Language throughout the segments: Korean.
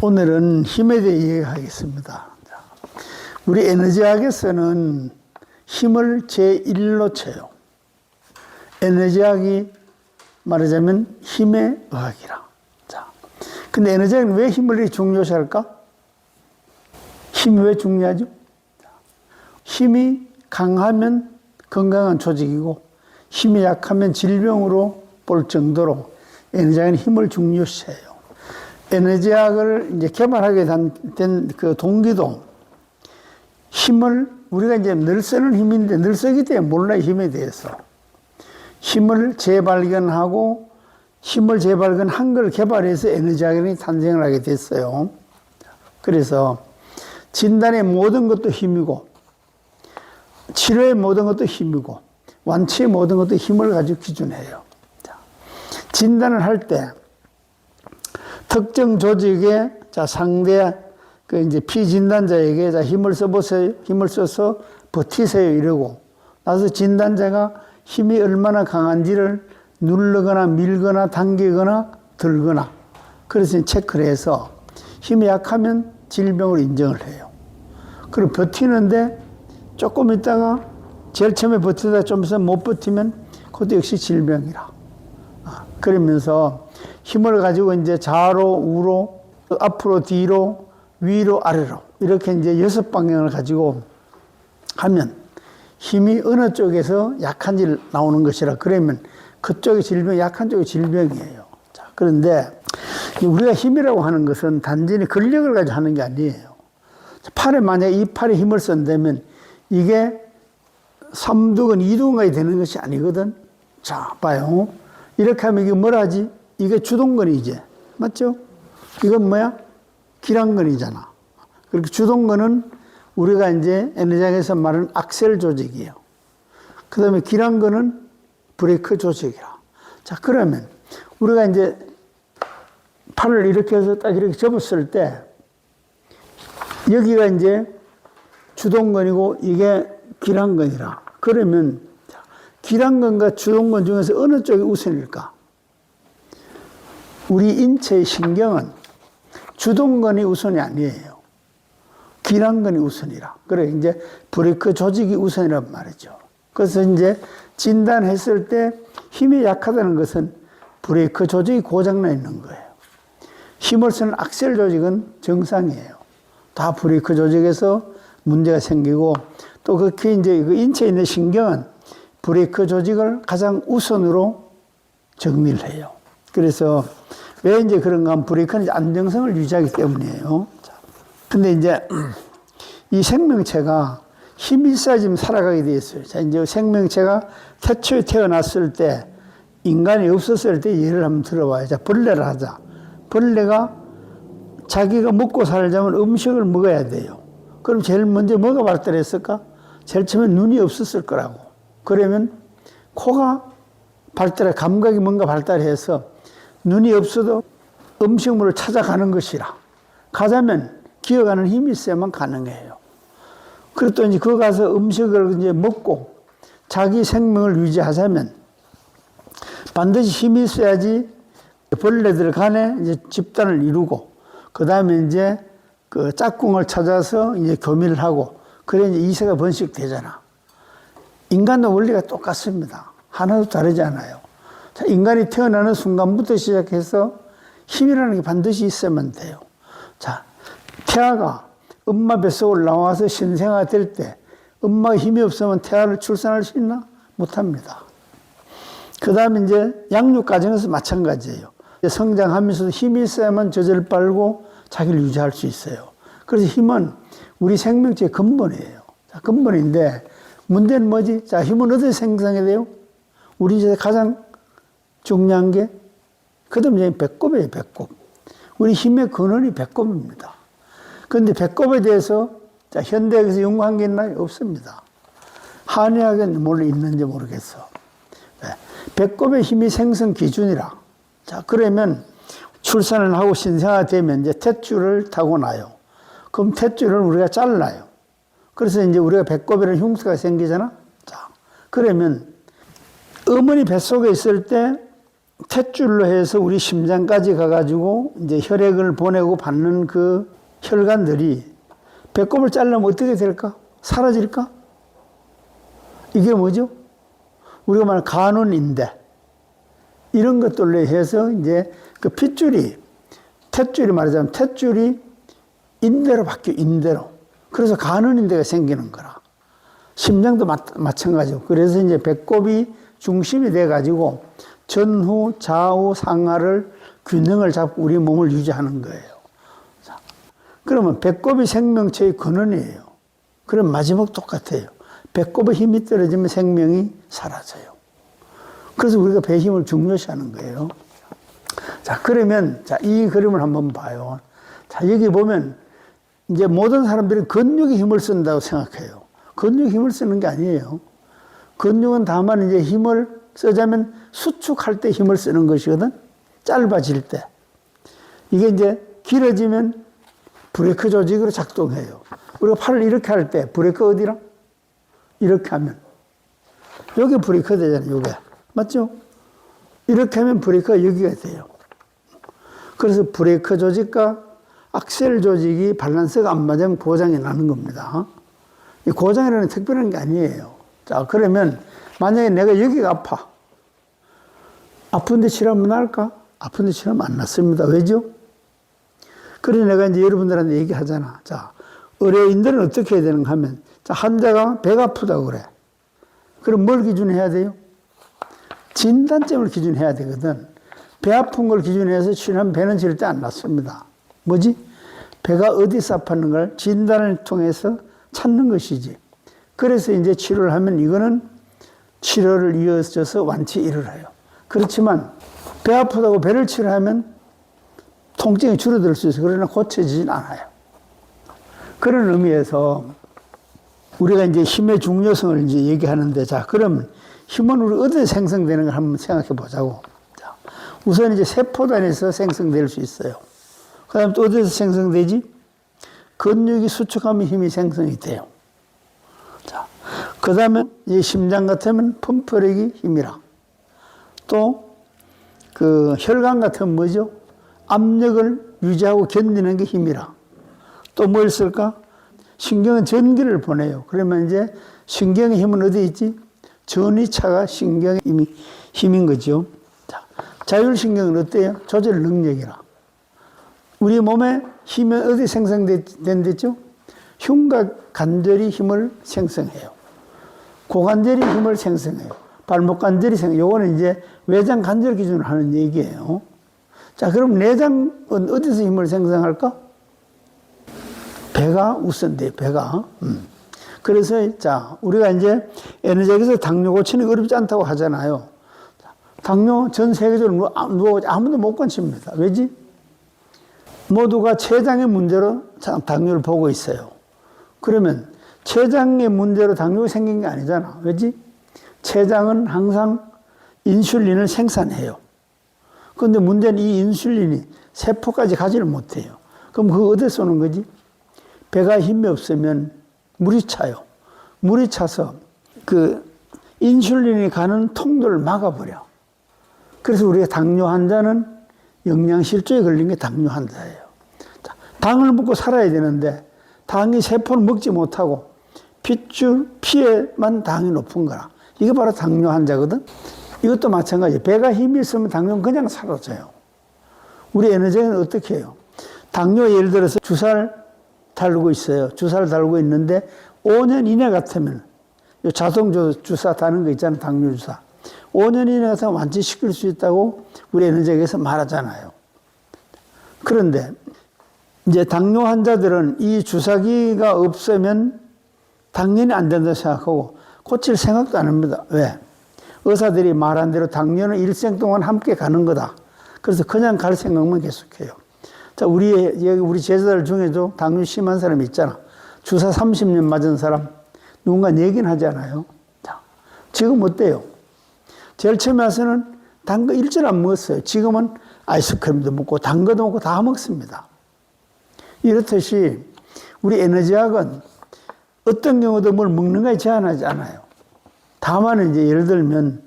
오늘은 힘에 대해 이야기하겠습니다. 우리 에너지학에서는 힘을 제1로 쳐요. 에너지학이 말하자면 힘의 의학이라. 자, 근데 에너지학은 왜 힘을 이렇게 중요시할까? 힘이 왜 중요하죠? 힘이 강하면 건강한 조직이고 힘이 약하면 질병으로 볼 정도로 에너지학은 힘을 중요시해요. 에너지학을 이제 개발하게 된 그 동기도 힘을 우리가 이제 늘 쓰는 힘인데 늘 쓰기 때문에 몰라요, 힘에 대해서. 힘을 재발견하고 힘을 재발견한 걸 개발해서 에너지학이 탄생을 하게 됐어요. 그래서 진단의 모든 것도 힘이고 치료의 모든 것도 힘이고 완치의 모든 것도 힘을 가지고 기준해요. 진단을 할 때 특정 조직의 상대 그 이제 피진단자에게 힘을 써보세요. 힘을 써서 버티세요. 이러고 나서 진단자가 힘이 얼마나 강한지를 누르거나 밀거나 당기거나 들거나 그래서 체크를 해서 힘이 약하면 질병을 인정을 해요. 그리고 버티는데 조금 있다가 제일 처음에 버티다 좀 있으면 못 버티면 그것도 역시 질병이라. 그러면서 힘을 가지고 이제 좌로 우로 앞으로 뒤로 위로 아래로 이렇게 이제 6방향을 가지고 하면 힘이 어느 쪽에서 약한지 나오는 것이라. 그러면 그쪽이 질병, 약한 쪽이 질병이에요. 자, 그런데 우리가 힘이라고 하는 것은 단순히 근력을 가지고 하는 게 아니에요. 팔에 만약에 이 팔에 힘을 쓴다면 이게 3두근, 2두근까지 되는 것이 아니거든. 자, 봐요. 이렇게 하면 이게 뭐라 하지? 이게 주동근이지. 맞죠? 이건 뭐야? 기랑근이잖아. 그렇게 주동근은 우리가 이제 에너지학에서 말하는 악셀 조직이에요. 그 다음에 기랑근은 브레이크 조직이라. 자, 그러면 우리가 이제 팔을 이렇게 해서 딱 이렇게 접었을 때 여기가 이제 주동근이고 이게 기랑근이라. 그러면 기랑근과 주동근 중에서 어느 쪽이 우선일까? 우리 인체의 신경은 주동근이 우선이 아니에요. 기랑근이 우선이라. 그래, 이제 브레이크 조직이 우선이란 말이죠. 그래서 이제 진단했을 때 힘이 약하다는 것은 브레이크 조직이 고장나 있는 거예요. 힘을 쓰는 악셀 조직은 정상이에요. 다 브레이크 조직에서 문제가 생기고 또 그렇게 이제 그 인체에 있는 신경은 브레이크 조직을 가장 우선으로 정리를 해요. 그래서 왜 이제 그런가 하면 브레이크는 안정성을 유지하기 때문이에요. 근데 이제 이 생명체가 힘이 있어야지 살아가게 돼 있어요. 자, 이제 생명체가 태초에 태어났을 때 인간이 없었을 때 예를 한번 들어봐요. 자, 벌레를 하자. 벌레가 자기가 먹고 살자면 음식을 먹어야 돼요. 그럼 제일 먼저 뭐가 발달했을까? 제일 처음에 눈이 없었을 거라고. 그러면 코가 발달해, 감각이 뭔가 발달해서 눈이 없어도 음식물을 찾아가는 것이라. 가자면 기어가는 힘이 있어야만 가능해요. 그랬더니 그거 가서 음식을 이제 먹고 자기 생명을 유지하자면 반드시 힘이 있어야지 벌레들 간에 이제 집단을 이루고 그 다음에 이제 그 짝꿍을 찾아서 이제 교미를 하고 그래 이제 이세가 번식되잖아. 인간도 원리가 똑같습니다. 하나도 다르지 않아요. 자, 인간이 태어나는 순간부터 시작해서 힘이라는 게 반드시 있어야만 돼요. 자, 태아가 엄마 뱃속을 나와서 신생아가 될 때 엄마가 힘이 없으면 태아를 출산할 수 있나? 못합니다. 그 다음에 이제 양육 과정에서 마찬가지예요. 성장하면서도 힘이 있어야만 젖을 빨고 자기를 유지할 수 있어요. 그래서 힘은 우리 생명체의 근본이에요. 자, 근본인데 문제는 뭐지? 자, 힘은 어디서 생성이 돼요? 우리 이제 가장 중요한 게 그 다음에 배꼽이에요, 배꼽. 우리 힘의 근원이 배꼽입니다. 그런데 배꼽에 대해서 자, 현대학에서 연구한 게 있나요? 없습니다. 한의학은 물론 있는지 모르겠어. 네. 배꼽의 힘이 생성 기준이라. 자, 그러면 출산을 하고 신생아가 되면 이제 탯줄을 타고나요. 그럼 탯줄을 우리가 잘라요. 그래서 이제 우리가 배꼽이라는 흉터가 생기잖아. 자, 그러면 어머니 뱃속에 있을 때 탯줄로 해서 우리 심장까지 가가지고 이제 혈액을 보내고 받는 그 혈관들이 배꼽을 자르면 어떻게 될까? 사라질까? 이게 뭐죠? 우리가 말하는 간운인대. 이런 것들로 해서 이제 그 핏줄이, 탯줄이 말하자면 탯줄이 인대로 바뀌어, 인대로. 그래서 간운인대가 생기는 거라. 심장도 마찬가지고. 그래서 이제 배꼽이 중심이 돼가지고 전후, 좌우, 상하를 균형을 잡고 우리 몸을 유지하는 거예요. 자, 그러면 배꼽이 생명체의 근원이에요. 그럼 마지막 똑같아요. 배꼽에 힘이 떨어지면 생명이 사라져요. 그래서 우리가 배 힘을 중요시하는 거예요. 자, 그러면, 자, 이 그림을 한번 봐요. 자, 여기 보면, 이제 모든 사람들이 근육에 힘을 쓴다고 생각해요. 근육에 힘을 쓰는 게 아니에요. 근육은 다만 이제 힘을 쓰자면 수축할 때 힘을 쓰는 것이거든. 짧아질 때. 이게 이제 길어지면 브레이크 조직으로 작동해요. 우리가 팔을 이렇게 할 때 브레이크 어디라? 이렇게 하면. 여기 브레이크 되잖아요, 요게. 맞죠? 이렇게 하면 브레이크가 여기가 돼요. 그래서 브레이크 조직과 악셀 조직이 밸런스가 안 맞으면 고장이 나는 겁니다. 이 고장이라는 특별한 게 아니에요. 자, 그러면 만약에 내가 여기가 아파. 아픈데 치료하면 나을까? 아픈데 치료하면 안 낫습니다. 왜죠? 그래서 내가 이제 여러분들한테 얘기하잖아. 자, 의료인들은 어떻게 해야 되는가 하면, 자, 환자가 배가 아프다고 그래. 그럼 뭘 기준해야 돼요? 진단점을 기준해야 되거든. 배 아픈 걸 기준해서 치료하면 배는 절대 안 낫습니다. 뭐지? 배가 어디서 아팠는 걸 진단을 통해서 찾는 것이지. 그래서 이제 치료를 하면 이거는 치료를 이어져서 완치를 해요. 그렇지만 배 아프다고 배를 치료하면 통증이 줄어들 수 있어요. 그러나 고쳐지진 않아요. 그런 의미에서 우리가 이제 힘의 중요성을 이제 얘기하는데, 자, 그러면 힘은 우리 어디서 생성되는 걸 한번 생각해 보자고. 자, 우선 이제 세포단에서 생성될 수 있어요. 그 다음에 또 어디서 생성되지? 근육이 수축하면 힘이 생성이 돼요. 자, 그 다음에 이 심장 같으면 펌프력이 힘이라. 또 그 혈관 같으면 뭐죠? 압력을 유지하고 견디는 게 힘이라. 또 뭐 있을까? 신경은 전기를 보내요. 그러면 이제 신경의 힘은 어디 있지? 전이차가 신경의 힘인 거죠. 자, 자율신경은 어때요? 조절 능력이라. 우리 몸에 힘이 어디 생성된댔죠? 흉곽 관절이 힘을 생성해요. 고관절이 힘을 생성해요. 발목 관절이 요거는 이제 외장 관절 기준으로 하는 얘기예요. 자, 그럼 내장은 어디서 힘을 생성할까? 배가 우선돼요, 배가. 그래서, 자, 우리가 이제 에너지에서 당뇨 고치는 게 어렵지 않다고 하잖아요. 당뇨 전 세계적으로 아무도 못 고칩니다. 왜지? 모두가 췌장의 문제로 당뇨를 보고 있어요. 그러면 췌장의 문제로 당뇨가 생긴 게 아니잖아. 왜지? 췌장은 항상 인슐린을 생산해요. 그런데 문제는 이 인슐린이 세포까지 가지를 못해요. 그럼 그거 어디서 쏘는 거지? 배가 힘이 없으면 물이 차요. 물이 차서 그 인슐린이 가는 통로를 막아버려. 그래서 우리가 당뇨 환자는 영양실조에 걸린 게 당뇨 환자예요. 당을 먹고 살아야 되는데 당이 세포를 먹지 못하고 핏줄, 피에만 당이 높은 거라. 이게 바로 당뇨 환자거든. 이것도 마찬가지예요. 배가 힘이 있으면 당뇨는 그냥 사라져요. 우리 에너지는 어떻게 해요? 당뇨 예를 들어서 주사를 달고 있어요. 주사를 달고 있는데 5년 이내 같으면 자동 주사 다는 거 있잖아요. 당뇨 주사. 5년 이내 같으면 완치시킬 수 있다고 우리 에너지에서 말하잖아요. 그런데 이제 당뇨 환자들은 이 주사기가 없으면 당연히 안 된다고 생각하고 고칠 생각도 안 합니다. 왜? 의사들이 말한 대로 당뇨는 일생 동안 함께 가는 거다. 그래서 그냥 갈 생각만 계속해요. 자, 우리 제자들 중에도 당뇨 심한 사람이 있잖아. 주사 30년 맞은 사람 누군가 얘기는 하지 않아요. 자, 지금 어때요? 제일 처음에 와서는 단 거 일절 안 먹었어요. 지금은 아이스크림도 먹고 단 거도 먹고 다 먹습니다. 이렇듯이 우리 에너지학은 어떤 경우도 뭘 먹는 거에 제한하지 않아요. 다만 이제 예를 들면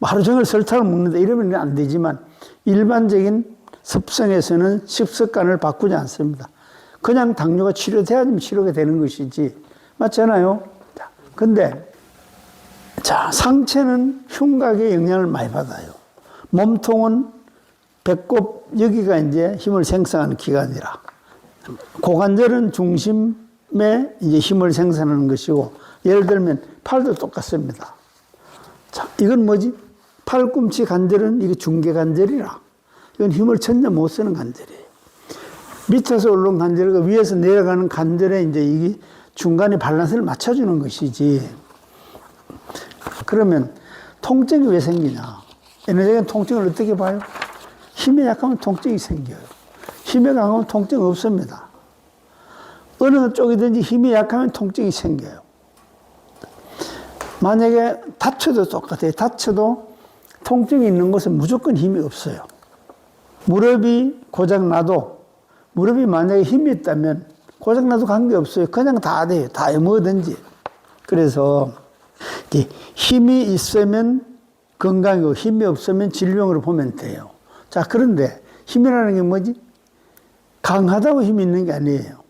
하루 종일 설탕을 먹는다 이러면 안 되지만 일반적인 습성에서는 식습관을 바꾸지 않습니다. 그냥 당뇨가 치료돼야지 치료가 되는 것이지. 맞잖아요? 자, 근데, 자, 상체는 흉곽에 영향을 많이 받아요. 몸통은 배꼽, 여기가 이제 힘을 생성하는 기관이라. 고관절은 중심에 이제 힘을 생산하는 것이고, 예를 들면 팔도 똑같습니다. 자, 이건 뭐지? 팔꿈치 관절은 이게 중개관절이라. 이건 힘을 전혀 못 쓰는 관절이에요. 밑에서 올라온 관절과 위에서 내려가는 관절에 이제 이게 중간에 밸런스를 맞춰주는 것이지. 그러면 통증이 왜 생기냐? 에너지적인 통증을 어떻게 봐요? 힘이 약하면 통증이 생겨요. 힘이 강하면 통증 없습니다. 어느 쪽이든지 힘이 약하면 통증이 생겨요. 만약에 다쳐도 똑같아요. 다쳐도 통증이 있는 곳은 무조건 힘이 없어요. 무릎이 고장나도 무릎이 만약에 힘이 있다면 고장나도 관계없어요. 그냥 다 돼요. 다 뭐든지. 그래서 힘이 있으면 건강이고 힘이 없으면 질병으로 보면 돼요. 자, 그런데 힘이라는 게 뭐지? 강하다고 힘이 있는 게 아니에요.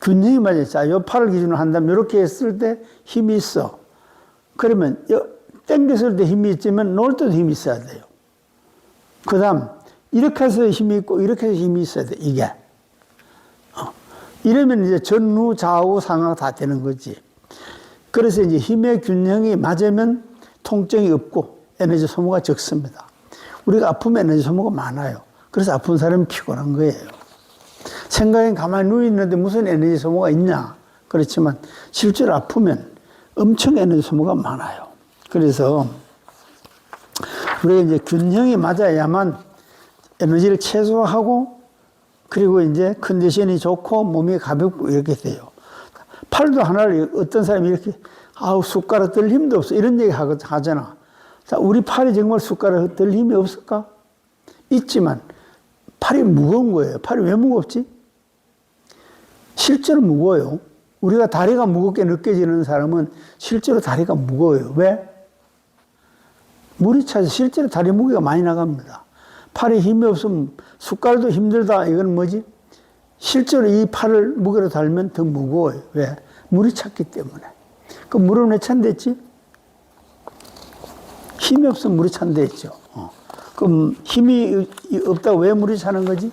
균형이 맞아요. 자, 요 팔을 기준으로 한다면 이렇게 했을 때 힘이 있어. 그러면 당겼을 때 힘이 있지만 놓을 때도 힘이 있어야 돼요. 그 다음 이렇게 해서 힘이 있고 이렇게 해서 힘이 있어야 돼. 이게. 이러면 이제 전후, 좌우, 상하 다 되는 거지. 그래서 이제 힘의 균형이 맞으면 통증이 없고 에너지 소모가 적습니다. 우리가 아프면 에너지 소모가 많아요. 그래서 아픈 사람이 피곤한 거예요. 생각엔 가만히 누워 있는데 무슨 에너지 소모가 있냐? 그렇지만 실제로 아프면 엄청 에너지 소모가 많아요. 그래서 우리가 이제 균형이 맞아야만 에너지를 최소화하고 그리고 이제 컨디션이 좋고 몸이 가볍고 이렇게 돼요. 팔도 하나를 어떤 사람이 이렇게 아우 숟가락 들 힘도 없어 이런 얘기 하잖아. 자, 우리 팔이 정말 숟가락 들 힘이 없을까? 있지만 팔이 무거운 거예요. 팔이 왜 무겁지? 실제로 무거워요. 우리가 다리가 무겁게 느껴지는 사람은 실제로 다리가 무거워요. 왜? 물이 차서 실제로 다리 무게가 많이 나갑니다. 팔에 힘이 없으면 숟갈도 힘들다. 이건 뭐지? 실제로 이 팔을 무게로 달면 더 무거워요. 왜? 물이 찼기 때문에. 그 물은 왜 찬댔지? 힘이 없으면 물이 찬댔죠. 그럼 힘이 없다고 왜 물이 차는 거지?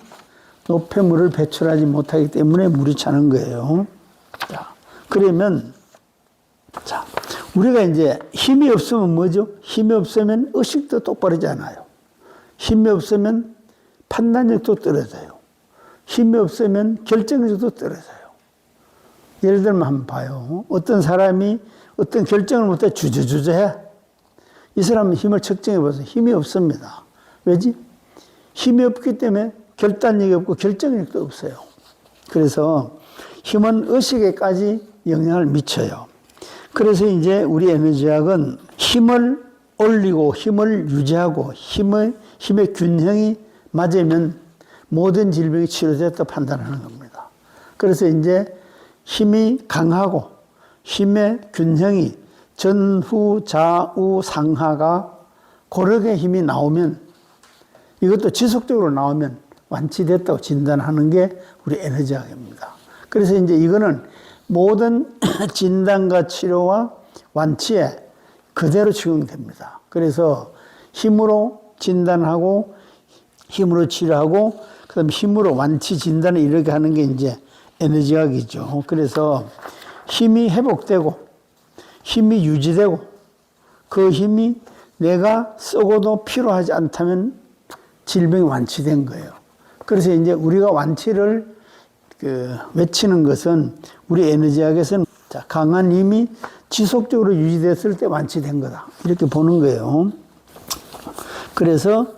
노폐물을 배출하지 못하기 때문에 물이 차는 거예요. 자, 그러면, 자, 우리가 이제 힘이 없으면 뭐죠? 힘이 없으면 의식도 똑바르지 않아요. 힘이 없으면 판단력도 떨어져요. 힘이 없으면 결정력도 떨어져요. 예를 들면 한번 봐요. 어떤 사람이 어떤 결정을 못해 주저주저해. 이 사람은 힘을 측정해 보세요. 힘이 없습니다. 왜지? 힘이 없기 때문에 결단력이 없고 결정력도 없어요. 그래서 힘은 의식에까지 영향을 미쳐요. 그래서 이제 우리 에너지학은 힘을 올리고 힘을 유지하고 힘의 균형이 맞으면 모든 질병이 치료됐다 판단하는 겁니다. 그래서 이제 힘이 강하고 힘의 균형이 전후, 좌우, 상하가 고르게 힘이 나오면 이것도 지속적으로 나오면 완치됐다고 진단하는 게 우리 에너지학입니다. 그래서 이제 이거는 모든 진단과 치료와 완치에 그대로 적용됩니다. 그래서 힘으로 진단하고 힘으로 치료하고 그다음 힘으로 완치 진단을 이렇게 하는 게 이제 에너지학이죠. 그래서 힘이 회복되고 힘이 유지되고 그 힘이 내가 쓰고도 필요하지 않다면 질병이 완치된 거예요. 그래서 이제 우리가 완치를 외치는 것은 우리 에너지학에서는 강한 힘이 지속적으로 유지됐을 때 완치된 거다. 이렇게 보는 거예요. 그래서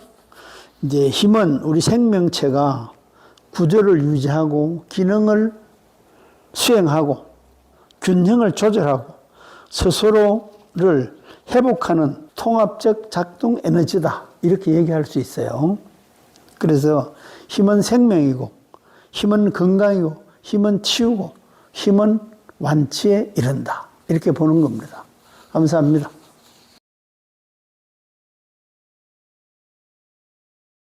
이제 힘은 우리 생명체가 구조를 유지하고 기능을 수행하고 균형을 조절하고 스스로를 회복하는 통합적 작동 에너지다. 이렇게 얘기할 수 있어요. 그래서 힘은 생명이고 힘은 건강이고 힘은 치유고 힘은 완치에 이른다. 이렇게 보는 겁니다. 감사합니다.